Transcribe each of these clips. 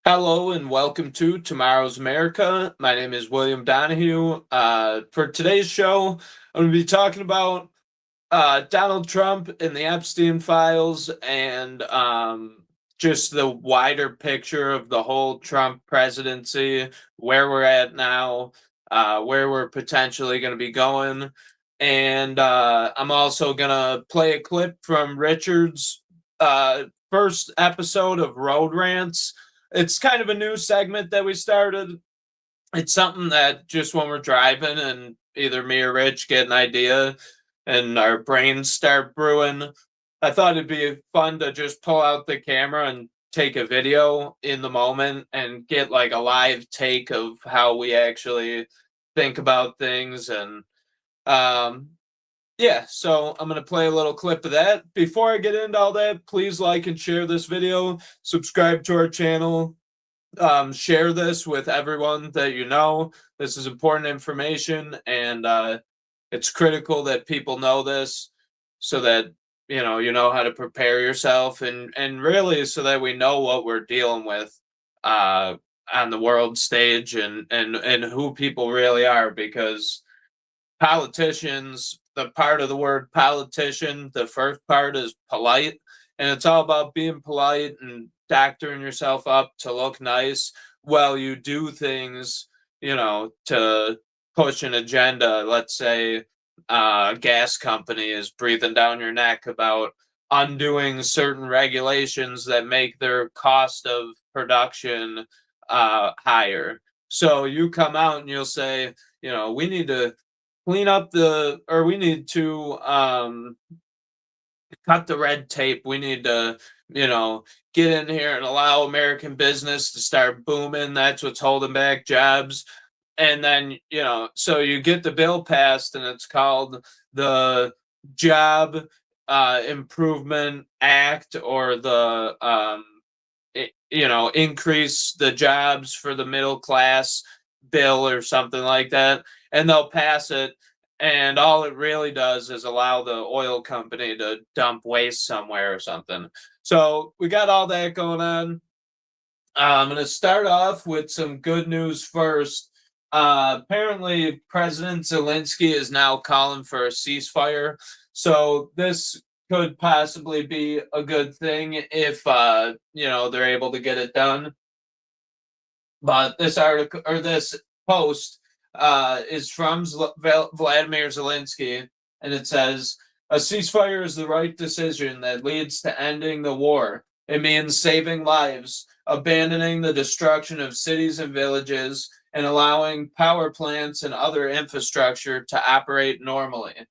Hello and welcome to Tomorrow's America. My name is William Donahue. For today's show, I'm going to be talking about Donald Trump and the Epstein files and just the wider picture of the whole Trump presidency, where we're at now, where we're potentially going to be going. And I'm also going to play a clip from Richard's first episode of Road Rants. It's kind of a new segment that we started. It's something that just when we're driving and either me or Rich get an idea and our brains start brewing, I thought it'd be fun to just pull out the camera and take a video in the moment and get like a live take of how we actually think about things. And um, yeah, so I'm going to play a little clip of that. Before I get into all that, please like and share this video, subscribe to our channel, share this with everyone that you know. This is important information, and it's critical that people know this so that you know how to prepare yourself, and really so that we know what we're dealing with uh, on the world stage, and who people really are, because politicians, the part of the word politician, the first part is polite, and it's all about being polite and doctoring yourself up to look nice while you do things, to push an agenda. Let's say a gas company is breathing down your neck about undoing certain regulations that make their cost of production higher. So you come out and you'll say, we need to clean up or we need to cut the red tape. We need to, get in here and allow American business to start booming. That's what's holding back jobs. And then, so you get the bill passed, and it's called the Job Improvement Act, or the, increase the jobs for the middle class bill or something like that. And they'll pass it, and all it really does is allow the oil company to dump waste somewhere or something. So we got all that going on. I'm going to start off with some good news first. Apparently, President Zelensky is now calling for a ceasefire. So this could possibly be a good thing if they're able to get it done. But this article, or this post, is from Vladimir Zelensky, and it says, "A ceasefire is the right decision that leads to ending the war. It means saving lives, abandoning the destruction of cities and villages, and allowing power plants and other infrastructure to operate normally,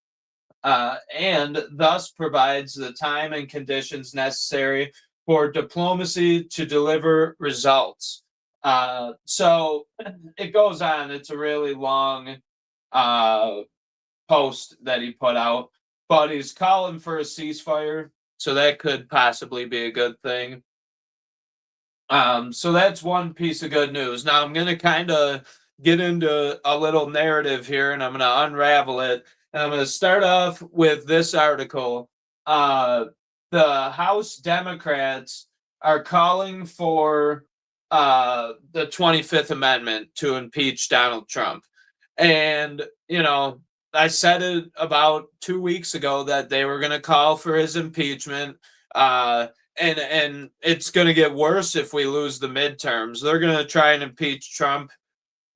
and thus provides the time and conditions necessary for diplomacy to deliver results." So it goes on. It's a really long uh, post that he put out, but he's calling for a ceasefire. So that could possibly be a good thing. So that's one piece of good news. Now I'm going to kind of get into a little narrative here, and I'm going to unravel it. And I'm going to start off with this article. The House Democrats are calling for the 25th Amendment to impeach Donald Trump. And, I said it about 2 weeks ago that they were going to call for his impeachment. And it's going to get worse if we lose the midterms. They're going to try and impeach Trump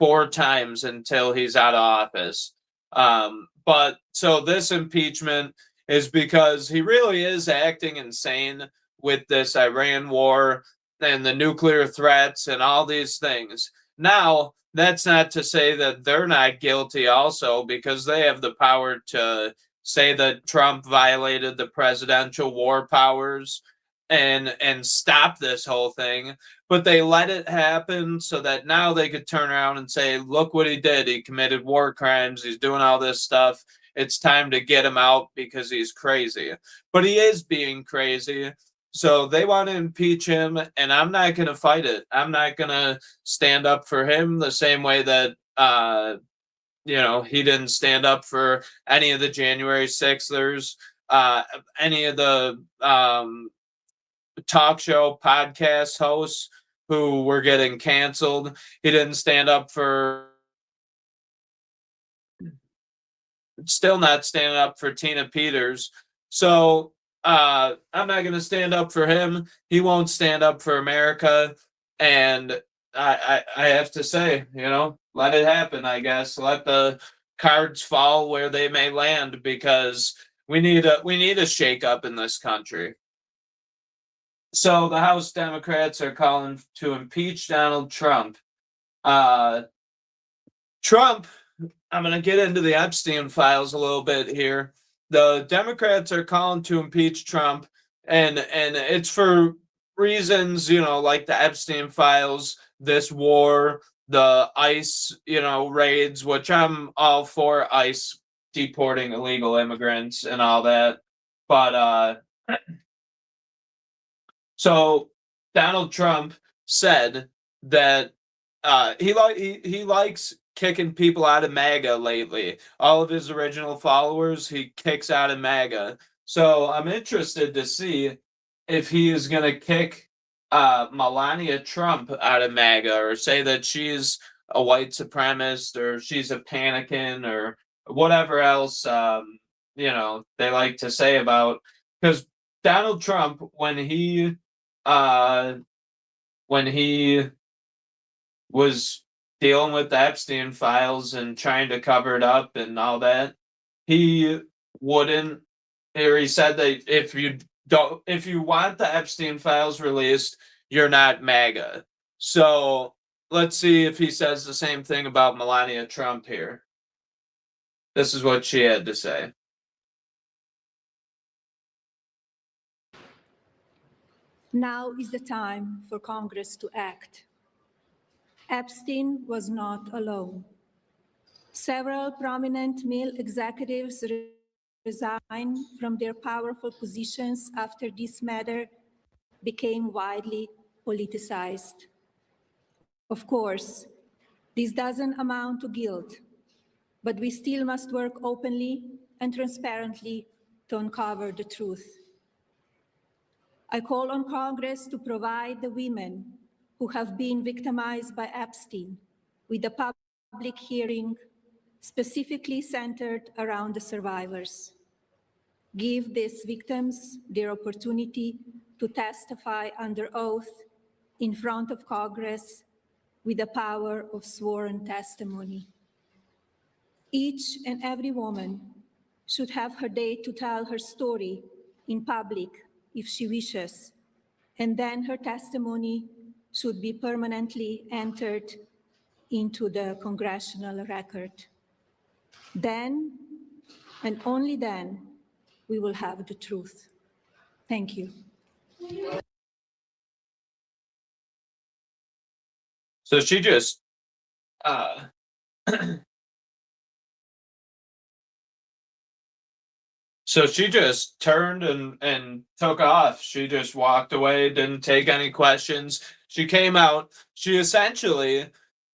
4 times until he's out of office. But so this impeachment is because he really is acting insane with this Iran war and the nuclear threats and all these things. Now, that's not to say that they're not guilty also, because they have the power to say that Trump violated the presidential war powers and stop this whole thing, but they let it happen so that now they could turn around and say, look what he did. He committed war crimes. He's doing all this stuff. It's time to get him out because he's crazy. But he is being crazy. So they want to impeach him, and I'm not going to fight it. I'm not going to stand up for him the same way that, he didn't stand up for any of the January 6thers, any of the talk show podcast hosts who were getting canceled. He didn't stand up for, still not standing up for Tina Peters. So I'm not going to stand up for him. He won't stand up for America. And I have to say, let it happen, I guess. Let the cards fall where they may land, because we need a shake up in this country. So the House Democrats are calling to impeach Donald Trump. Trump, I'm going to get into the Epstein files a little bit here. The Democrats are calling to impeach Trump, and it's for reasons, like the Epstein files, this war, the ICE, raids, which I'm all for ICE deporting illegal immigrants and all that. But so Donald Trump said that he likes kicking people out of MAGA lately. All of his original followers he kicks out of MAGA. So I'm interested to see if he is going to kick Melania Trump out of MAGA, or say that she's a white supremacist, or she's a pannekin, or whatever else they like to say about, because Donald Trump, uh when he was dealing with the Epstein files and trying to cover it up and all that, he wouldn't, or he said that if you want the Epstein files released, you're not MAGA. So let's see if he says the same thing about Melania Trump here. This is what she had to say. Now is the time for Congress to act. Epstein was not alone. Several prominent male executives resigned from their powerful positions after this matter became widely politicized. Of course, this doesn't amount to guilt, but we still must work openly and transparently to uncover the truth. I call on Congress to provide the women who have been victimized by Epstein with a public hearing specifically centered around the survivors. Give these victims their opportunity to testify under oath in front of Congress with the power of sworn testimony. Each and every woman should have her day to tell her story in public if she wishes, and then her testimony should be permanently entered into the congressional record. Then, and only then, we will have the truth. Thank you. So she just So she just turned and took off. She just walked away, didn't take any questions. She came out. She essentially,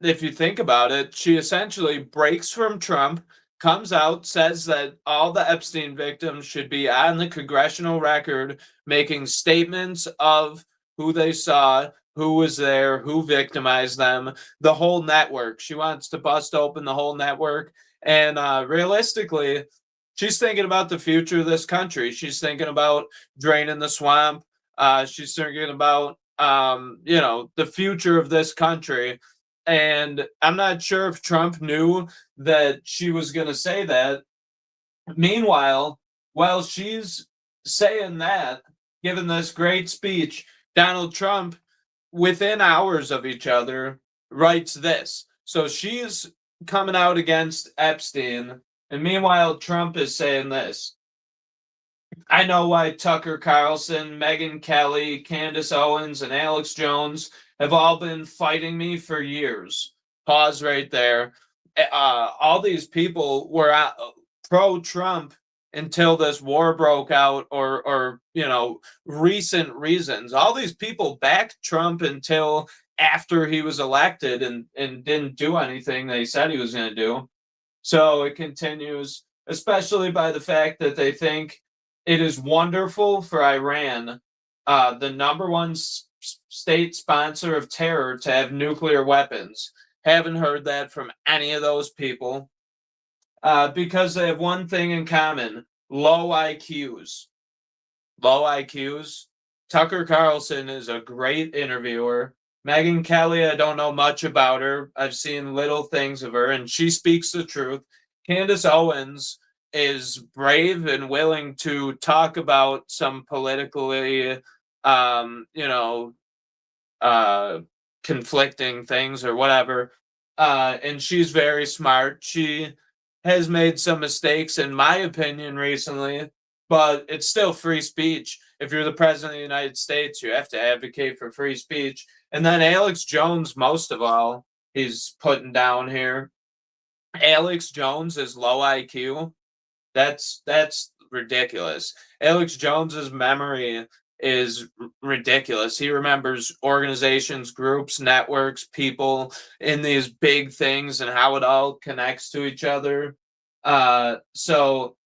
if you think about it, she essentially breaks from Trump, comes out, says that all the Epstein victims should be on the congressional record, making statements of who they saw, who was there, who victimized them, the whole network. She wants to bust open the whole network. And realistically, she's thinking about the future of this country. She's thinking about draining the swamp. She's thinking about, the future of this country. And I'm not sure if Trump knew that she was going to say that. Meanwhile, while she's saying that, giving this great speech, Donald Trump, within hours of each other, writes this. So she's coming out against Epstein, and meanwhile, Trump is saying this. I know why Tucker Carlson, Megyn Kelly, Candace Owens, and Alex Jones have all been fighting me for years. Pause right there. All these people were pro-Trump until this war broke out, or recent reasons. All these people backed Trump until after he was elected and didn't do anything they said he was going to do. So it continues, especially by the fact that they think it is wonderful for Iran, the number one state sponsor of terror to have nuclear weapons. Haven't heard that from any of those people because they have one thing in common: low IQs. Low IQs. Tucker Carlson is a great interviewer. Megyn Kelly, I don't know much about her. I've seen little things of her, and she speaks the truth. Candace Owens is brave and willing to talk about some politically, you know, conflicting things or whatever. And she's very smart. She has made some mistakes, in my opinion, recently, but it's still free speech. If you're the president of the United States, you have to advocate for free speech. And then Alex Jones, most of all, he's putting down here. Alex Jones is low IQ. That's ridiculous. Alex Jones's memory is ridiculous. He remembers organizations, groups, networks, people in these big things and how it all connects to each other. So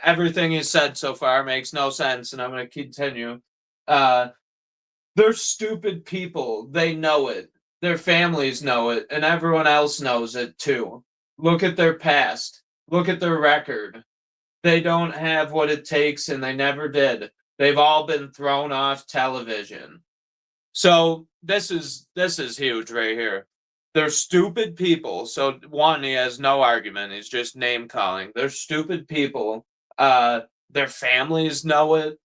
everything he said so far makes no sense, and I'm going to continue. They're stupid people. They know it. Their families know it, and everyone else knows it too. Look at their past. Look at their record. They don't have what it takes, and they never did. They've all been thrown off television. So this is huge right here. They're stupid people. So one, he has no argument. He's just name calling. They're stupid people. Their families know it.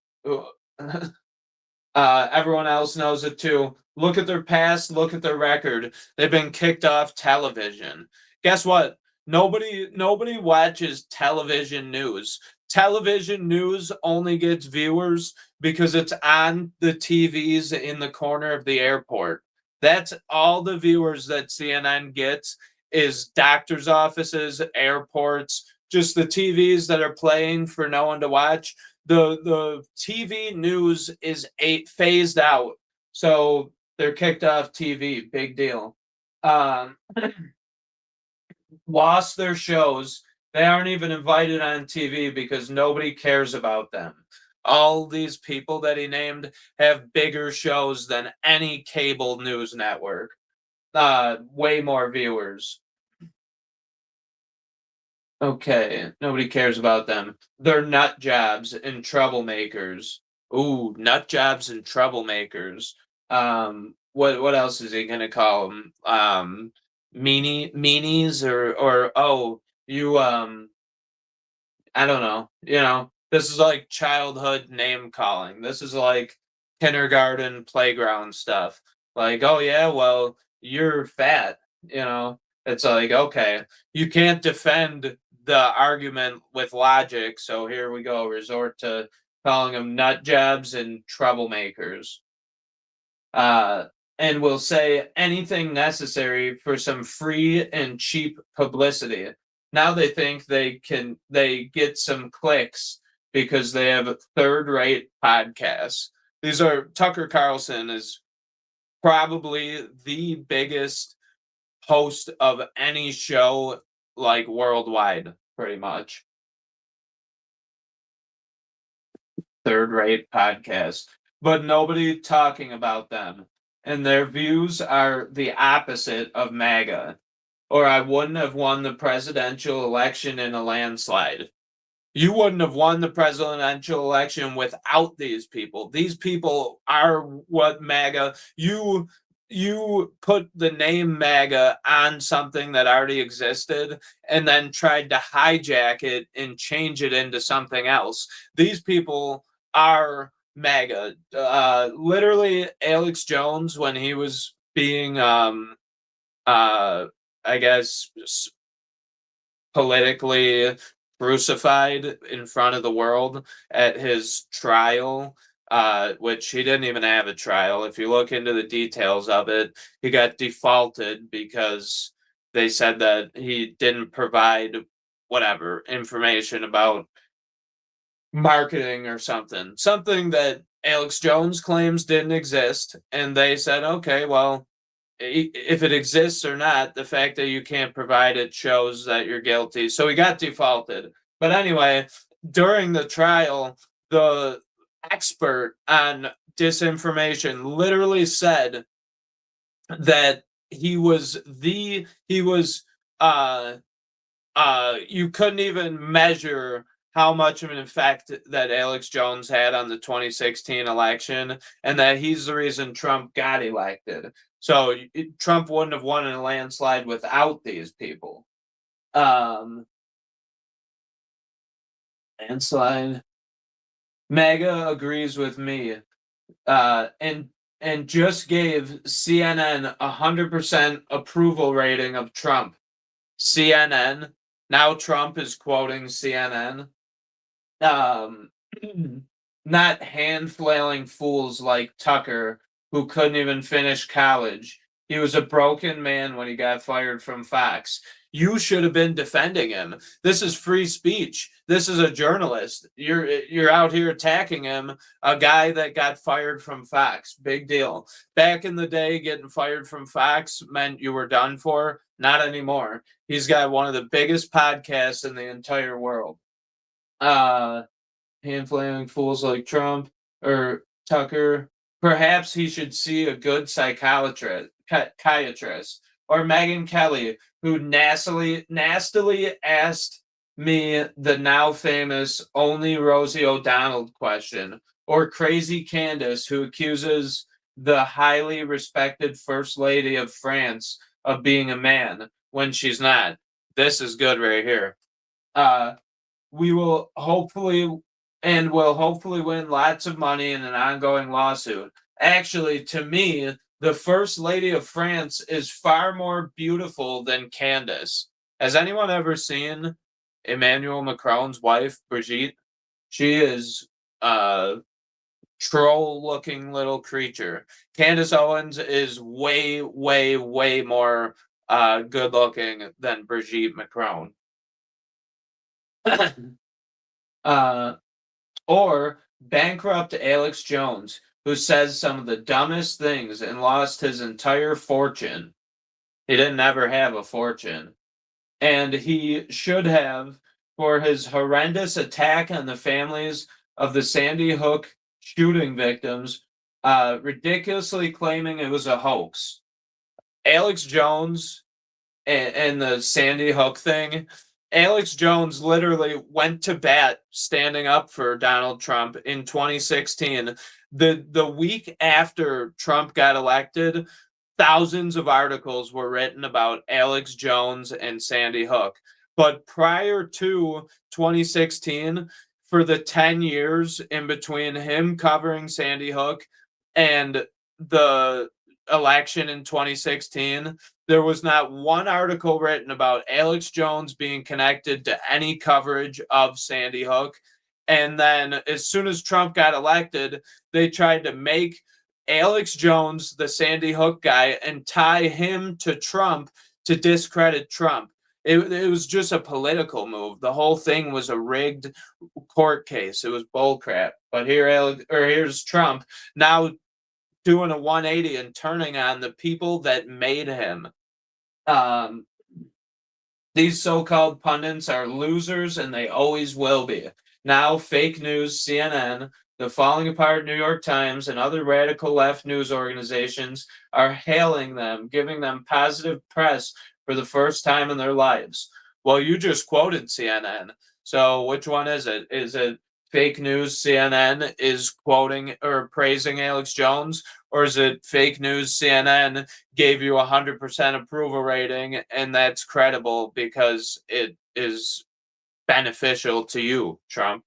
Everyone else knows it too. Look at their past. Look at their record. They've been kicked off television. Guess what? Nobody watches television news. Television news only gets viewers because it's on the TVs in the corner of the airport. That's all the viewers that CNN gets is doctors' offices, airports, just the TVs that are playing for no one to watch. The TV news is phased out, so they're kicked off TV. Big deal. Lost their shows. They aren't even invited on TV because nobody cares about them. All these people that he named have bigger shows than any cable news network. Way more viewers. Okay, nobody cares about them. They're nut jobs and troublemakers. Ooh, nut jobs and troublemakers. What else is he gonna call them? Meanies or oh, you I don't know. This is like childhood name calling. This is like kindergarten playground stuff. Like, oh yeah, well, you're fat, It's like, okay, you can't defend the argument with logic, so here we go, resort to calling them nut jobs and troublemakers. And will say anything necessary for some free and cheap publicity. Now they think they get some clicks because they have third-rate podcasts. Tucker Carlson is probably the biggest host of any show like worldwide, pretty much. Third-rate podcast, but nobody talking about them. And their views are the opposite of MAGA, or I wouldn't have won the presidential election in a landslide. You wouldn't have won the presidential election without these people. These people are what MAGA. You put the name MAGA on something that already existed and then tried to hijack it and change it into something else. These people are MAGA. Literally, Alex Jones, when he was being, I guess, politically crucified in front of the world at his trial, which he didn't even have a trial. If you look into the details of it, he got defaulted because they said that he didn't provide whatever information about marketing or something that Alex Jones claims didn't exist. And they said, okay, well, if it exists or not, the fact that you can't provide it shows that you're guilty. So he got defaulted. But anyway, during the trial, the expert on disinformation literally said that he was you couldn't even measure how much of an effect that Alex Jones had on the 2016 election, and that he's the reason Trump got elected. So Trump wouldn't have won in a landslide without these people. Landslide. MAGA agrees with me, and just gave CNN 100% approval rating of Trump. CNN. Now Trump is quoting CNN. Um, not hand flailing fools like Tucker, who couldn't even finish college. He was a broken man when he got fired from Fox. You should have been defending him. This is free speech. This is a journalist. You're out here attacking him, a guy that got fired from Fox. Big deal. Back in the day, getting fired from Fox meant you were done for. Not anymore. He's got one of the biggest podcasts in the entire world. Hand flailing fools like Trump or Tucker. Perhaps he should see a good psychiatrist or Megyn Kelly, who nastily asked me the now famous only Rosie O'Donnell question, or Crazy Candace, who accuses the highly respected First Lady of France of being a man when she's not. This is good right here. We will hopefully win lots of money in an ongoing lawsuit. Actually, to me, the First Lady of France is far more beautiful than Candace. Has anyone ever seen Emmanuel Macron's wife, Brigitte? She is a troll-looking little creature. Candace Owens is way, way, way more good-looking than Brigitte Macron. Or bankrupt Alex Jones, who says some of the dumbest things and lost his entire fortune. He didn't ever have a fortune. And he should have, for his horrendous attack on the families of the Sandy Hook shooting victims, ridiculously claiming it was a hoax. Alex Jones and the Sandy Hook thing, Alex Jones literally went to bat standing up for Donald Trump in 2016. The week after Trump got elected, thousands of articles were written about Alex Jones and Sandy Hook. But prior to 2016, for the 10 years in between him covering Sandy Hook and the election in 2016, there was not one article written about Alex Jones being connected to any coverage of Sandy Hook. And then as soon as Trump got elected, they tried to make Alex Jones the Sandy Hook guy and tie him to Trump to discredit Trump. It was just a political move. The whole thing was a rigged court case. It was bullcrap. But here's Trump now doing a 180 and turning on the people that made him. These so-called pundits are losers, and they always will be. Now, fake news, CNN, the falling apart New York Times, and other radical left news organizations are hailing them, giving them positive press for the first time in their lives. Well, you just quoted CNN. So which one is it? Is it fake news CNN is quoting or praising Alex Jones? Or is it fake news CNN gave you 100% approval rating and that's credible because it is beneficial to you, Trump?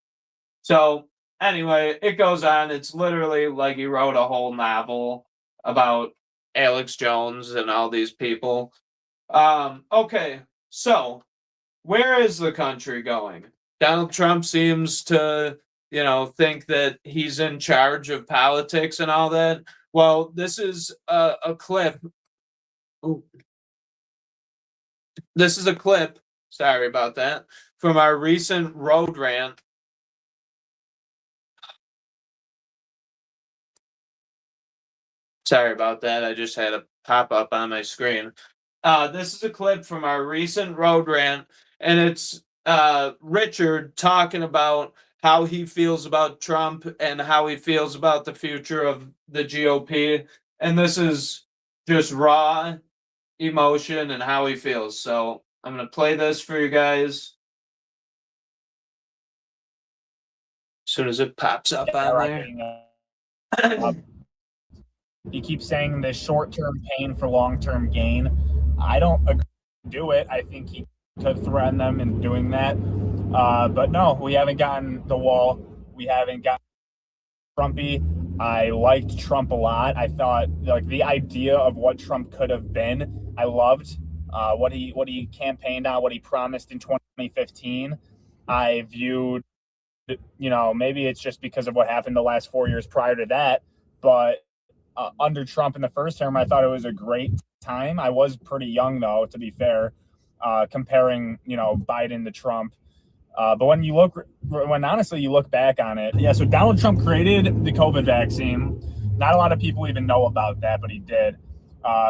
So anyway, it goes on. It's literally like he wrote a whole novel about Alex Jones and all these people. Okay, so where is the country going? Donald Trump seems to, think that he's in charge of politics and all that. Well, this is a clip. Ooh. This is a clip, sorry about that, from our recent road rant. Sorry about that. I just had a pop up on my screen. This is a clip from our recent road rant, and it's Richard talking about how he feels about Trump and how he feels about the future of the GOP. And this is just raw emotion and how he feels. So I'm going to play this for you guys as soon as it pops up on there. He keeps saying this short-term pain for long-term gain. I don't agree to do it. I think he could threaten them in doing that. But no, we haven't gotten the wall. We haven't gotten Trumpy. I liked Trump a lot. I thought like the idea of what Trump could have been, I loved what he campaigned on, what he promised in 2015. I viewed, maybe it's just because of what happened the last 4 years prior to that, but under Trump in the first term, I thought it was a great time. I was pretty young, though, to be fair, comparing, Biden to Trump. But when honestly you look back on it, yeah, so Donald Trump created the COVID vaccine. Not a lot of people even know about that, but he did.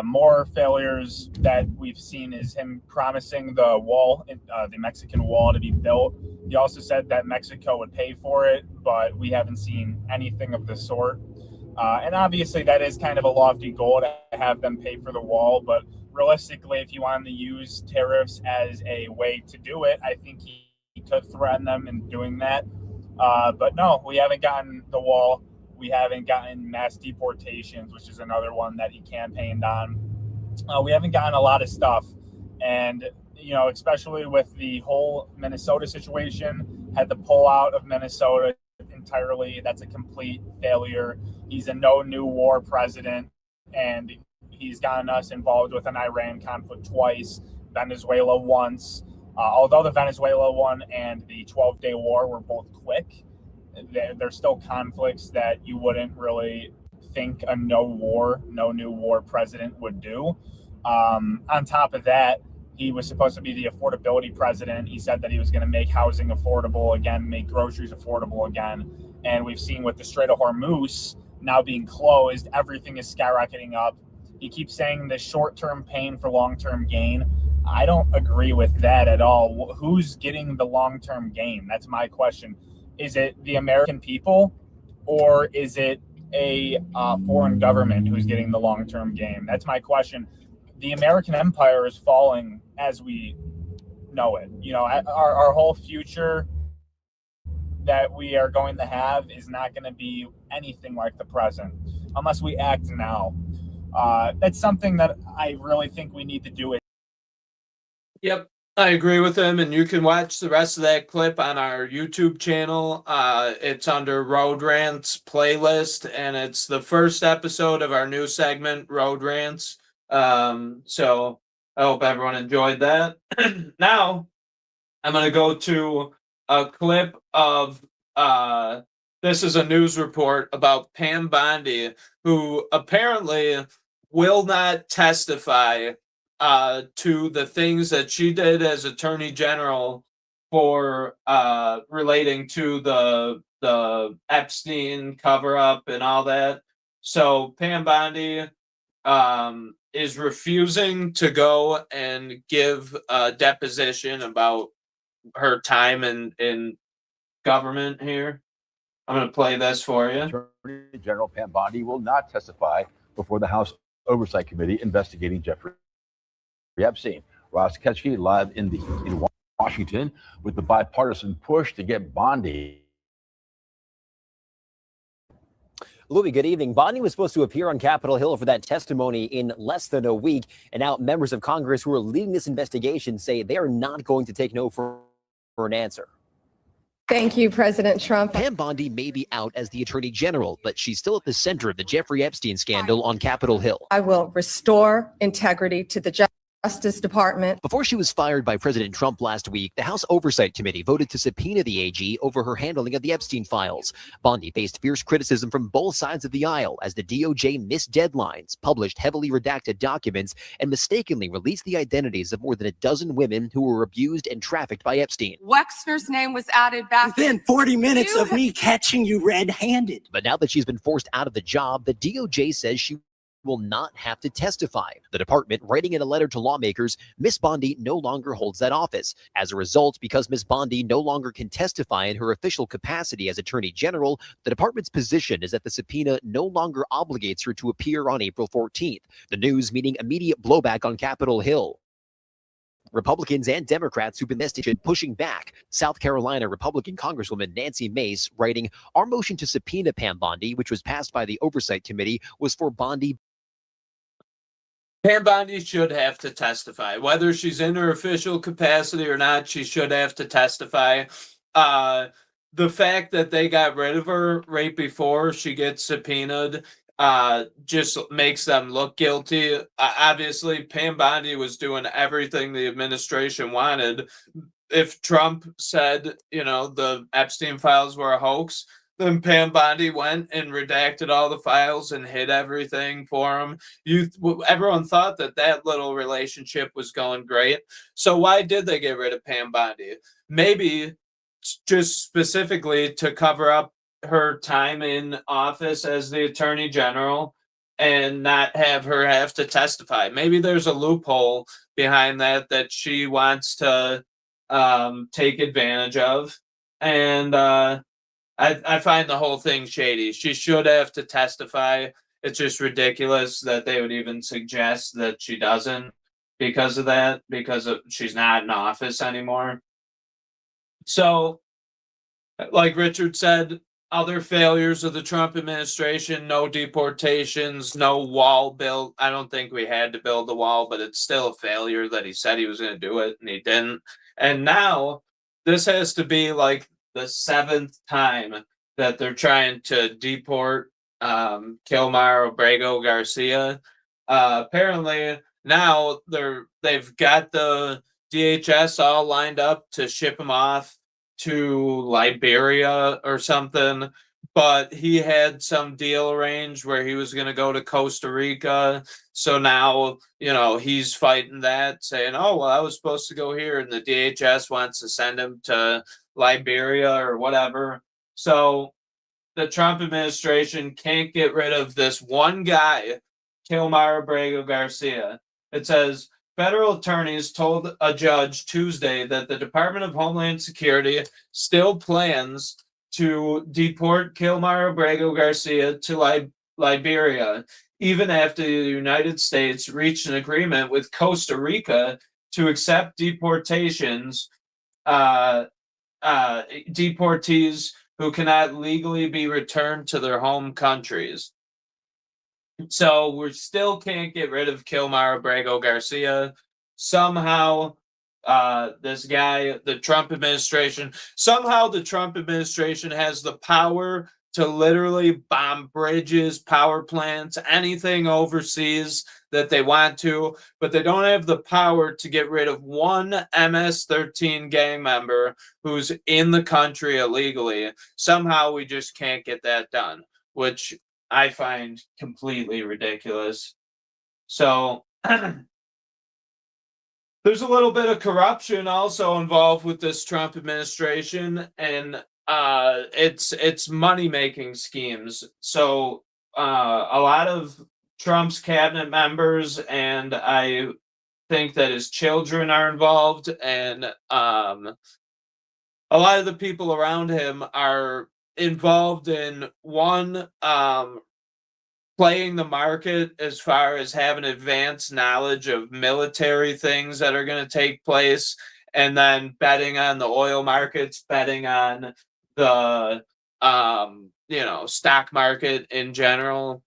More failures that we've seen is him promising the wall, the Mexican wall, to be built. He also said that Mexico would pay for it, but we haven't seen anything of the sort. And obviously that is kind of a lofty goal to have them pay for the wall. But realistically, if you wanted to use tariffs as a way to do it, I think he could threaten them in doing that. But no, we haven't gotten the wall. We haven't gotten mass deportations, which is another one that he campaigned on. We haven't gotten a lot of stuff. And, especially with the whole Minnesota situation, had to pull out of Minnesota entirely. That's a complete failure. He's a no new war president, and he's gotten us involved with an Iran conflict twice, Venezuela once. Although the Venezuela one and the 12-day war were both quick, there's still conflicts that you wouldn't really think a no new war president would do. On top of that, he was supposed to be the affordability president. He said that he was going to make housing affordable again, make groceries affordable again. And we've seen with the Strait of Hormuz now being closed, everything is skyrocketing up. He keeps saying the short-term pain for long-term gain. I don't agree with that at all. Who's getting the long-term gain? That's my question. Is it the American people, or is it a foreign government who's getting the long-term gain? That's my question. The American empire is falling as we know it. Our whole future that we are going to have is not going to be anything like the present unless we act now. That's something that I really think we need to do. Yep, I agree with him, and you can watch the rest of that clip on our YouTube channel. It's under Road Rants playlist, and it's the first episode of our new segment, Road Rants. So I hope everyone enjoyed that. Now, I'm going to go to a clip of, this is a news report about Pam Bondi, who apparently will not testify to the things that she did as Attorney General for relating to the Epstein cover-up and all that. So Pam Bondi is refusing to go and give a deposition about her time in government here. I'm going to play this for you. Attorney General Pam Bondi will not testify before the House Oversight Committee investigating Jeffrey Epstein. Ross Ketchke live in Washington with the bipartisan push to get Bondi. Louis, good evening. Bondi was supposed to appear on Capitol Hill for that testimony in less than a week, and now members of Congress who are leading this investigation say they are not going to take no for an answer. Thank you, President Trump. Pam Bondi may be out as the Attorney General, but she's still at the center of the Jeffrey Epstein scandal on Capitol Hill. I will restore integrity to the Justice Department. Before she was fired by President Trump last week, the House Oversight Committee voted to subpoena the AG over her handling of the Epstein files. Bondi faced fierce criticism from both sides of the aisle as the DOJ missed deadlines, published heavily redacted documents, and mistakenly released the identities of more than a dozen women who were abused and trafficked by Epstein. Wexner's name was added back within 40 minutes of me catching you red-handed. But now that she's been forced out of the job, the DOJ says she will not have to testify. The department, writing in a letter to lawmakers, Ms. Bondi no longer holds that office. As a result, because Ms. Bondi no longer can testify in her official capacity as Attorney General, the department's position is that the subpoena no longer obligates her to appear on April 14th. The news meaning immediate blowback on Capitol Hill. Republicans and Democrats who've been investigation pushing back. South Carolina Republican Congresswoman Nancy Mace writing, "Our motion to subpoena Pam Bondi, which was passed by the Oversight Committee, was for Bondi." Pam Bondi should have to testify. Whether she's in her official capacity or not, she should have to testify. The fact that they got rid of her right before she gets subpoenaed just makes them look guilty. Obviously, Pam Bondi was doing everything the administration wanted. If Trump said, the Epstein files were a hoax, then Pam Bondi went and redacted all the files and hid everything for him. Everyone thought that little relationship was going great. So why did they get rid of Pam Bondi? Maybe just specifically to cover up her time in office as the Attorney General and not have her have to testify. Maybe there's a loophole behind that she wants to take advantage of. And I find the whole thing shady. She should have to testify. It's just ridiculous that they would even suggest that she doesn't because of that, she's not in office anymore. So, like Richard said, other failures of the Trump administration, no deportations, no wall built. I don't think we had to build the wall, but it's still a failure that he said he was going to do it and he didn't. And now this has to be like the 7th time that they're trying to deport Kilmar Abrego Garcia. Apparently now they've got the DHS all lined up to ship him off to Liberia or something, but he had some deal arranged where he was going to go to Costa Rica. So now, he's fighting that, saying, oh, well, I was supposed to go here, and the DHS wants to send him to Liberia or whatever. So the Trump administration can't get rid of this one guy, Kilmar Abrego Garcia. It says, federal attorneys told a judge Tuesday that the Department of Homeland Security still plans to deport Kilmar Abrego Garcia to Liberia, even after the United States reached an agreement with Costa Rica to accept deportees who cannot legally be returned to their home countries. So we still can't get rid of Kilmar Abrego Garcia. Somehow, this guy, the Trump administration has the power to literally bomb bridges, power plants, anything overseas that they want to, but they don't have the power to get rid of one MS-13 gang member who's in the country illegally. Somehow we just can't get that done, which I find completely ridiculous. So there's a little bit of corruption also involved with this Trump administration, and it's money-making schemes. So a lot of Trump's cabinet members, and I think that his children are involved, and a lot of the people around him are involved in playing the market as far as having advanced knowledge of military things that are going to take place, and then betting on the oil markets, betting on the stock market in general.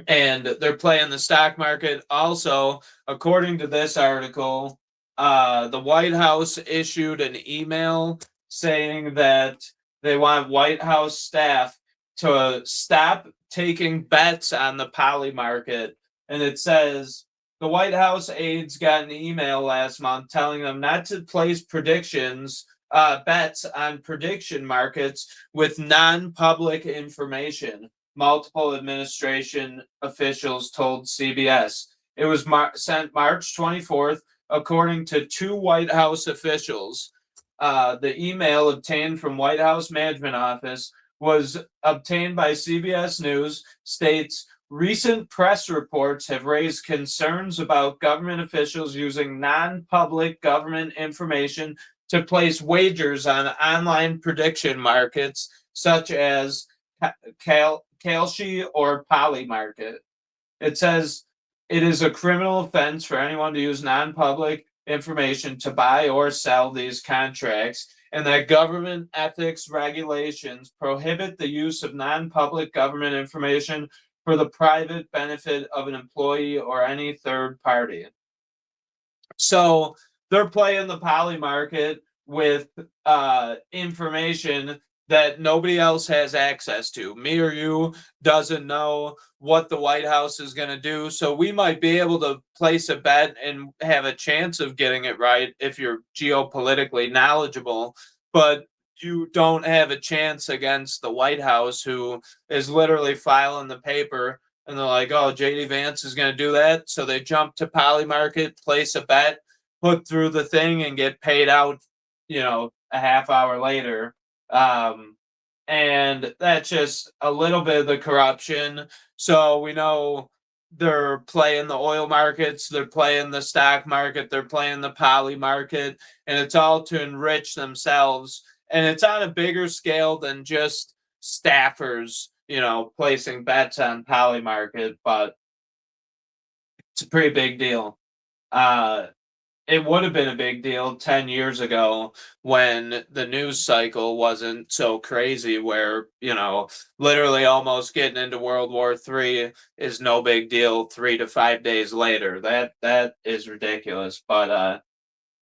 And they're playing the stock market also. According to this article, the White House issued an email saying that they want White House staff to stop taking bets on the poly market. And it says the White House aides got an email last month telling them not to place bets on prediction markets with non-public information, multiple administration officials told CBS. It was sent March 24th, according to 2 White House officials. The email obtained from White House Management Office was obtained by CBS News, states recent press reports have raised concerns about government officials using non-public government information to place wagers on online prediction markets such as Kalshi or Polymarket. It says it is a criminal offense for anyone to use non-public information to buy or sell these contracts, and that government ethics regulations prohibit the use of non-public government information for the private benefit of an employee or any third party. So they're playing the poly market with information that nobody else has access to. Me or you doesn't know what the White House is going to do. So we might be able to place a bet and have a chance of getting it right if you're geopolitically knowledgeable, but you don't have a chance against the White House, who is literally filing the paper, and they're like, oh, JD Vance is going to do that. So they jump to Polymarket, place a bet, put through the thing, and get paid out, a half hour later. And that's just a little bit of the corruption. So we know they're playing the oil markets, they're playing the stock market, they're playing the poly market, and it's all to enrich themselves. And it's on a bigger scale than just staffers, placing bets on poly market, but it's a pretty big deal. It would have been a big deal 10 years ago when the news cycle wasn't so crazy, where, literally almost getting into World War III is no big deal 3 to 5 days later. That is ridiculous, but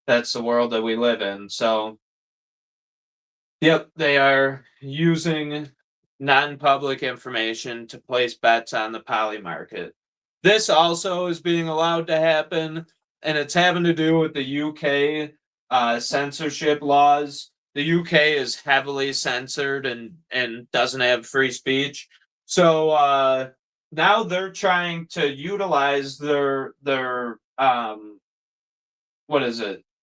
that's the world that we live in. So, yep, they are using non-public information to place bets on the poly market. This also is being allowed to happen, and it's having to do with the UK censorship laws. The UK is heavily censored and doesn't have free speech. So now they're trying to utilize their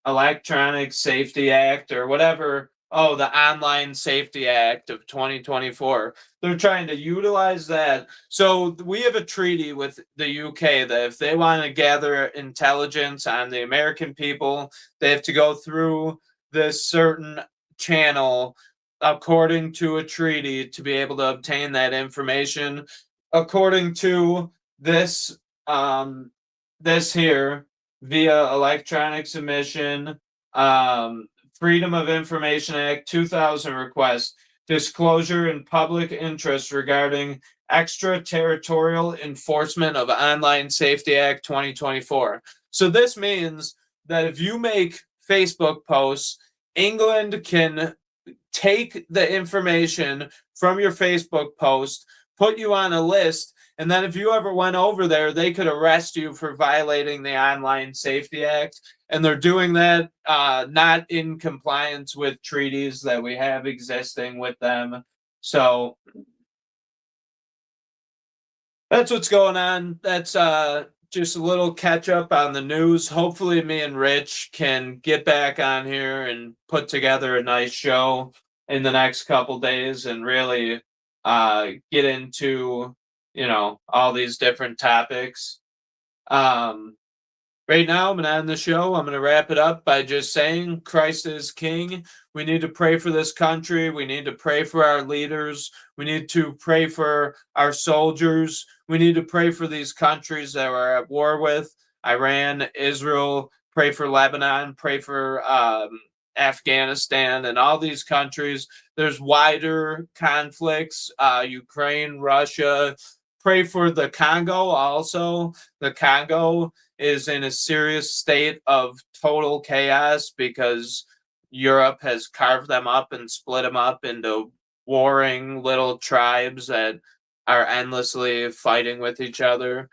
Electronic Safety Act or whatever. Oh, the Online Safety Act of 2024. They're trying to utilize that. So we have a treaty with the UK that if they want to gather intelligence on the American people, they have to go through this certain channel according to a treaty to be able to obtain that information. According to this here, via electronic submission, Freedom of Information Act 2000 request, disclosure in public interest regarding extraterritorial enforcement of Online Safety Act 2024. So this means that if you make Facebook posts, England can take the information from your Facebook post, put you on a list, and then if you ever went over there, they could arrest you for violating the Online Safety Act. And they're doing that not in compliance with treaties that we have existing with them. So that's what's going on. That's just a little catch up on the news. Hopefully me and Rich can get back on here and put together a nice show in the next couple days and really get into, all these different topics. Right now, I'm going to end the show. I'm going to wrap it up by just saying Christ is King. We need to pray for this country. We need to pray for our leaders. We need to pray for our soldiers. We need to pray for these countries that we're at war with, Iran, Israel. Pray for Lebanon. Pray for Afghanistan and all these countries. There's wider conflicts, Ukraine, Russia. Pray for the Congo also. The Congo is in a serious state of total chaos because Europe has carved them up and split them up into warring little tribes that are endlessly fighting with each other.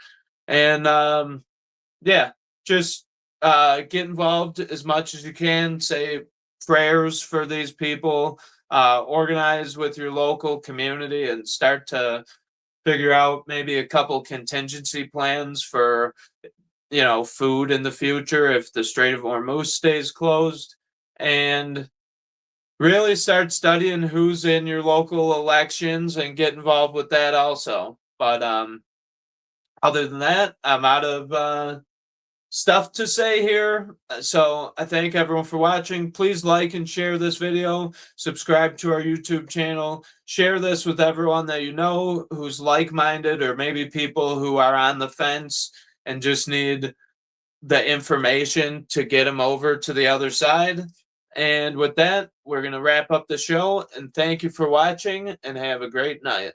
And just get involved as much as you can. Say prayers for these people. Organize with your local community and start to figure out maybe a couple contingency plans for food in the future if the Strait of Hormuz stays closed, and really start studying who's in your local elections and get involved with that also. But Other than that, I'm out of stuff to say here. So I thank everyone for watching. Please like and share this video. Subscribe to our YouTube channel. Share this with everyone that you know who's like-minded, or maybe people who are on the fence and just need the information to get them over to the other side. And with that, we're going to wrap up the show. And thank you for watching, and have a great night.